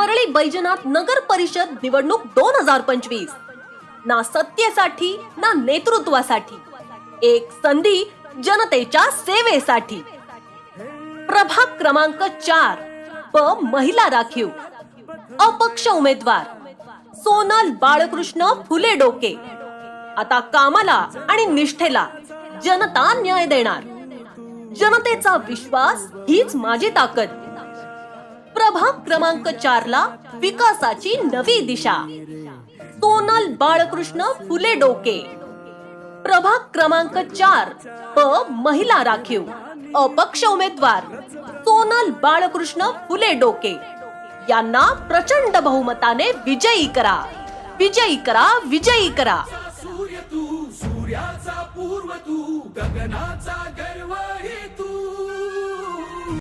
परळी बैजनाथ नगर परिषद निवडणूक 2025 ना सत्तेसाठी ना नेतृत्वासाठी, एक संधी जनतेच्या सेवेसाठी। प्रभाग क्रमांक 4 प महिला राखीव, अपक्ष उमेदवार सोनल बाळकृष्ण फुले डोके। आता कामाला आणि निष्ठेला जनता न्याय देणार। जनतेचा विश्वास हीच माझी ताकद। प्रभाग क्रमांक 4 ला विकासाची नवी दिशा, सोनल बाळकृष्ण फुले डोके। प्रभाग क्रमांक 4 प महिला राखीव, अपक्ष उमेदवार सोनल बाळकृष्ण फुले डोके यांना प्रचंड बहुमताने विजयी करा, विजयी करा, विजयी करा। सूर्य तू, सूर्याचा पूर्व तू, गगनाचा गर्व ही